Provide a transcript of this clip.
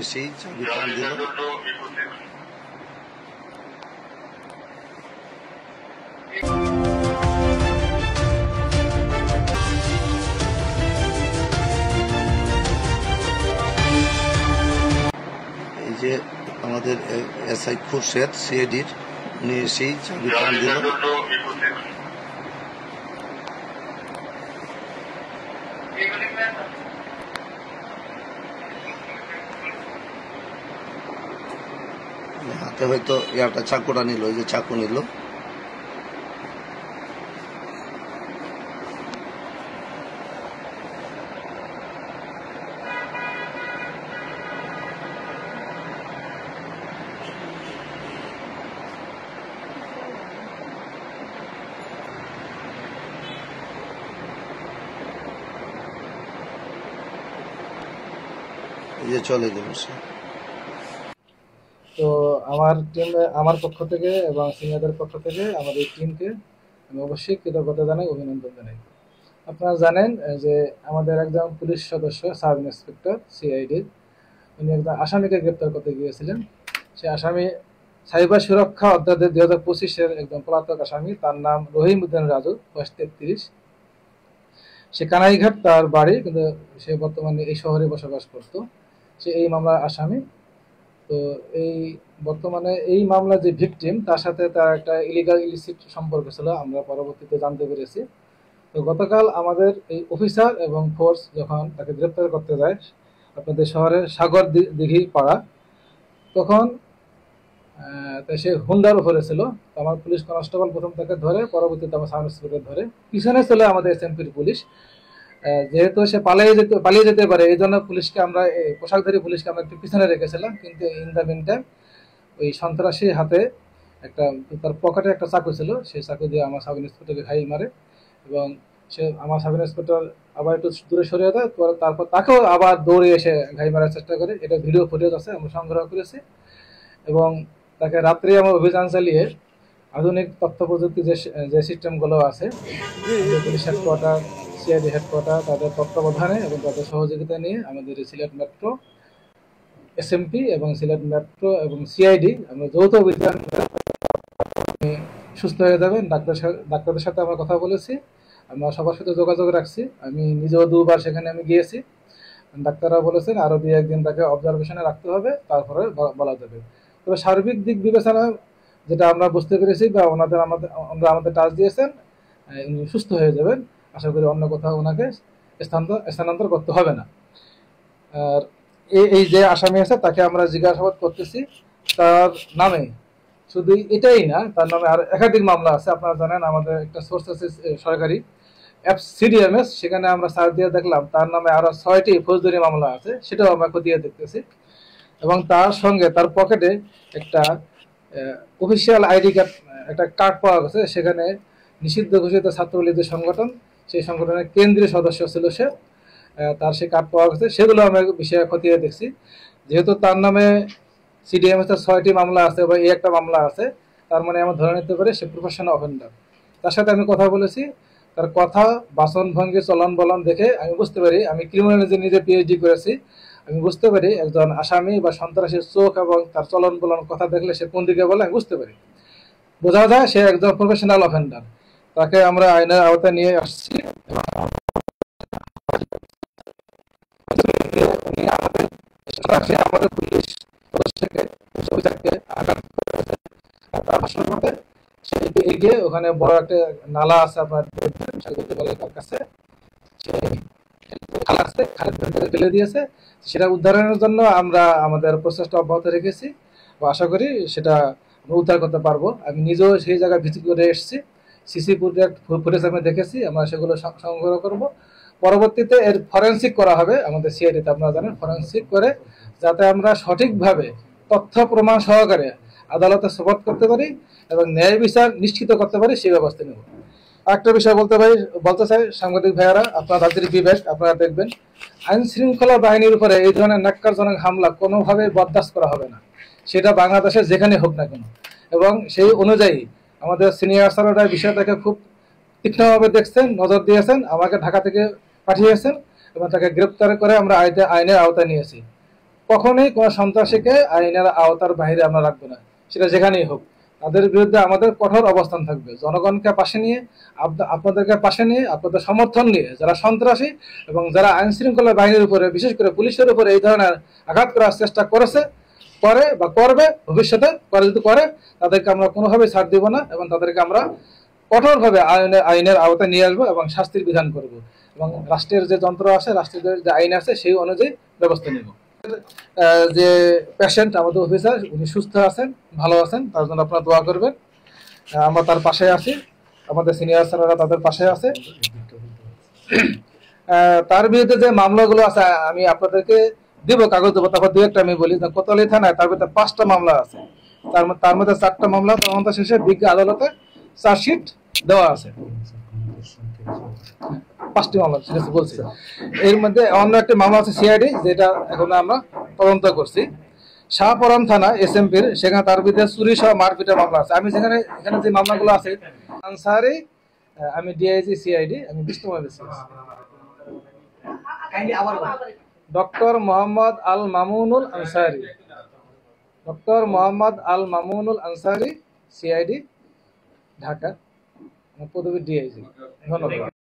এসেই চাবি টান দিল। এই যে আমাদের SI খুরশেদ সিআইডির, উনি এসেই চাবি টান দিল। হাতে হয়তো একটা চাকুটা নিল, ওই যে চাকু নিল। এই যে চলে গেল সে। তো আমার পক্ষ থেকে এবং সিনিয়রদের পক্ষ থেকে আমাদের টিমকে আমি অবশ্যই কৃতজ্ঞতা জানাই, অভিনন্দন জানাই। আপনারা জানেন যে আমাদের একজন পুলিশ সদস্য সাব ইন্সপেক্টর সিআইডির, উনি একজন আসামিকে গ্রেপ্তার করতে গিয়েছিলেন। সে আসামি সাইবার সুরক্ষা অধ্যাদেশ 2025-এর একজন পলাতক আসামি, তার নাম রহিম উদ্দিন রাজু, বয়স 33। সে কানাইঘাট তার বাড়ি, কিন্তু সে বর্তমানে এই শহরে বসবাস করত। সে এই মামলার আসামি। তো বর্তমানে এই মামলার যে ভিকটিম, তার সাথে তার একটা ইলিসিট সম্পর্ক ছিল, আমরা পরবর্তীতে জানতে পেরেছি। তো গতকাল আমাদের এই অফিসার এবং ফোর্স যখন তাকে গ্রেপ্তার করতে যায় আপনাদের শহরের সাগর দিঘি পাড়া, তখন সে হুন্ডার উপরে ছিল। তো আমার পুলিশ কনস্টেবল প্রথম তাকে ধরে, পরবর্তীতে আমার সাব ইন্সপেক্টর ধরে। পিছনে ছিল আমাদের SMPর পুলিশ। যেহেতু সে পালিয়ে যেতে পারে, এই জন্য পুলিশকে আমরা পোশাকধারী পুলিশকে আমরা একটু পিছনে রেখেছিলাম। কিন্তু ইন দ্য মিন টাইম ওই সন্ত্রাসী হাতে তার পকেটে একটা চাকু ছিল, সেই চাকু দিয়ে আমার সাব ইন্সপেক্টরকে ঘাই মারে এবং আমার সাব ইন্সপেক্টর আবার একটু দূরে সরিয়ে দেয়। তারপর তাকেও আবার দৌড়ে এসে ঘাই মারার চেষ্টা করে। এটা ভিডিও ফুটেজ আছে, আমরা সংগ্রহ করেছি। এবং তাকে রাত্রে আমরা অভিযান চালিয়ে আধুনিক তথ্য প্রযুক্তি যে সিস্টেমগুলো আছে, পুলিশ হেডকোয়ার্টার, সিআইডি হেডকোয়ার্টার, তাদের তত্ত্বাবধানে এবং তাদের সহযোগিতা নিয়ে আমাদের সিলেট মেট্রো, SMP এবং সিলেট মেট্রো এবং সিআইডি আমরা যৌথ অভিযান সুস্থ হয়ে যাবেন। ডাক্তারদের সাথে আমরা কথা বলেছি, আমরা সবার সাথে যোগাযোগ রাখছি। আমি নিজেও 2বার সেখানে আমি গিয়েছি। ডাক্তাররা বলেছেন আরও 2-1 দিন তাকে অবজারভেশনে রাখতে হবে, তারপরে বলা যাবে। তবে সার্বিক দিক বিবেচনা যেটা আমরা বুঝতে পেরেছি বা আমাদের টাচ দিয়েছেন, উনি সুস্থ হয়ে যাবেন। আশা করি অন্য কোথাও ওনাকে স্থানান্তর করতে হবে না। আর এই যে আসামি আছে তাকে আমরা জিজ্ঞাসাবাদ করতেছি। তার নামে শুধু এটাই না, তার নামে আর একাধিক মামলা আছে। আপনারা জানেন আমাদের একটা সোর্স আছে সরকারি CDMS, সেখানে আমরা সার্চ দিয়ে দেখলাম তার নামে আরো 6টি ফৌজদারি মামলা আছে, সেটাও আমরা খতিয়ে দেখতেছি। এবং তার সঙ্গে তার পকেটে একটা অফিসিয়াল ID কার্ড, একটা কার্ড পাওয়া গেছে। সেখানে নিষিদ্ধ ঘোষিত ছাত্রলীগের সংগঠন, সেই সংগঠনের কেন্দ্রীয় সদস্য ছিল সে। তার সে কার্ড পাওয়া গেছে, সেগুলো আমরা বিষয়ে খতিয়ে দেখছি। যেহেতু তার নামে CDMS 6টি মামলা আছে বা এই একটা মামলা আছে, তার মানে আমরা ধরে নিতে পারি সে প্রফেশনাল অফেন্ডার। তার সাথে আমি কথা বলেছি, তার কথা, বাসন ভঙ্গি, চলন বলন দেখে আমি বুঝতে পারি, আমি ক্রিমিনোলজি নিজে PhD করেছি, আমি বুঝতে পারি একজন আসামি বা সন্ত্রাসীর চোখ এবং তার চলন বলন কথা দেখলে সে কোন দিকে বলে আমি বুঝতে পারি, বোঝা যায় সে একজন প্রফেশনাল অফেন্ডার। তাকে আমরা আইনের আওতায় নিয়ে আসছি। আমাদের পুলিশ সদস্যকে আঘাত করেছে। তার মতে সে এগিয়ে ওখানে বড় একটা নালা আছে আপনার কাছে, ফেলে দিয়েছে। সেটা উদ্ধারের জন্য আমরা আমাদের প্রচেষ্টা অব্যাহত রেখেছি, আশা করি সেটা উদ্ধার করতে পারবো। আমি নিজেও সেই জায়গায় ভিজিট করে এসেছি, CC ফুটেজ আমি দেখেছি, আমরা সেগুলো সংগ্রহ করব। পরবর্তীতে এর ফরেনসিক করা হবে আমাদের CID-তে, আপনারা জানেন, ফরেনসিক করে যাতে আমরা সঠিকভাবে তথ্য প্রমাণ সহকারে আদালতে সোপর্দ করতে পারি এবং ন্যায় বিচার নিশ্চিত করতে পারি, সেই ব্যবস্থা নেব। একটা বিষয় বলতে চাই, সাংবাদিক ভাইয়ারা, আপনারা তাদের বিবেক আপনারা দেখবেন, আইন শৃঙ্খলা বাহিনীর উপরে এই ধরনের ন্যাক্কারজনক হামলা কোনোভাবেই বরদাস্ত করা হবে না, সেটা বাংলাদেশে যেখানে হোক না কেন। এবং সেই অনুযায়ী আমাদের সিনিয়র স্যাররা বিষয়টাকে খুব তীক্ষ্ণভাবে দেখছেন, নজর দিয়েছেন, আমাকে ঢাকা থেকে পাঠিয়েছেন এবং তাকে গ্রেপ্তার করে আমরা আইনের আওতায় নিয়েছি। কখনোই কোনো সন্ত্রাসীকে আইনের আওতার বাইরে আমরা রাখবো না, সেটা যেখানেই হোক। তাদের বিরুদ্ধে আমাদের কঠোর অবস্থান থাকবে, জনগণকে পাশে নিয়ে, আপনাদেরকে পাশে নিয়ে, আপনাদের সমর্থন নিয়ে যারা সন্ত্রাসী এবং যারা আইন শৃঙ্খলা বাহিনীর উপরে, বিশেষ করে পুলিশের উপরে এই ধরনের আঘাত করার চেষ্টা করেছে, করে বা করবে ভবিষ্যতে, যদি করে, তাদেরকে আমরা কোনোভাবেই ছাড় দিব না এবং তাদেরকে আমরা কঠোরভাবে আইনের আওতায় নিয়ে আসবো এবং শাস্তির বিধান করব এবং রাষ্ট্রের যে যন্ত্র আছে, রাষ্ট্রের যে আইন আছে, সেই অনুযায়ী ব্যবস্থা নেব। যে পেশেন্ট আমাদের অফিসার, উনি সুস্থ আছেন, ভালো আছেন, তার জন্য আপনারা দোয়া করবেন। আমরা তার পাশে আছি, আমাদের সিনিয়র স্যাররা তাদের পাশে আছে। তার বিরুদ্ধে যে মামলাগুলো আছে আমি আপনাদেরকে দিব, কাগজ দেবো, তারপর দু একটা আমি বলি। কোতোয়ালি থানায় তার ভিতরে 5টা মামলা আছে, তার মধ্যে 4টা মামলা তদন্ত শেষে বিজ্ঞ আদালতে চার্জশিট দেওয়া আছে। 5টি মামলা ঠিক আছে বলছি। এর মধ্যে অন্য একটি মামলা আছে সিআইডি, যেটা এখন আমরা তদন্ত করছি। শাহপরান থানা এসএমপির, সেখানে তার বিরুদ্ধে চুরি সহ মারপিটের মামলা আছে। আমি এখানে যে মামলাগুলো আছে, আনসারি, আমি ডিআইজি, সিআইডি, আমি 20তম বেশি। ডক্টর মোহাম্মদ আল মামুনুল আনসারি, ডক্টর মোহাম্মদ আল মামুনুল আনসারি, সিআইডি, ঢাকা, পদবী ডিআইজি। ধন্যবাদ।